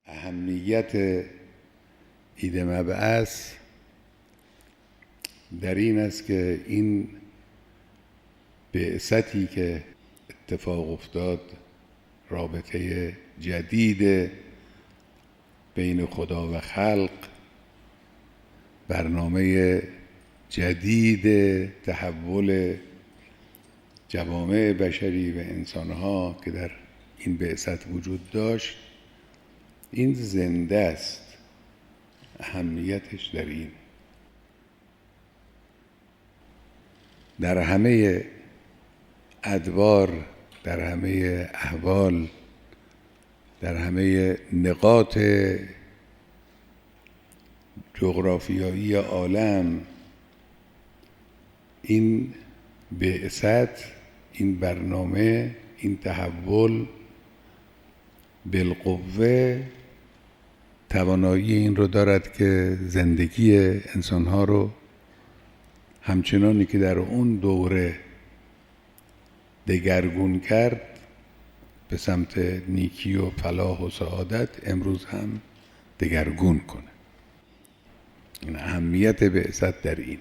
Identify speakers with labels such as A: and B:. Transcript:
A: اهمیت عید مبعث در این است که این بعثتی که اتفاق افتاد، رابطه جدید بین خدا و خلق، برنامه جدید تحول جوامع بشری و انسانها که در این بعثت وجود داشت، این زنده است. اهمیتش در این در همه ادوار، در همه احوال، در همه نقاط جغرافیایی عالم، این بعثت، این برنامه، این تحول بالقوه توانایی این رو دارد که زندگی انسانها رو همچنانی که در اون دوره دگرگون کرد به سمت نیکی و فلاح و سعادت، امروز هم دگرگون کنه. این اهمیت بعثت در این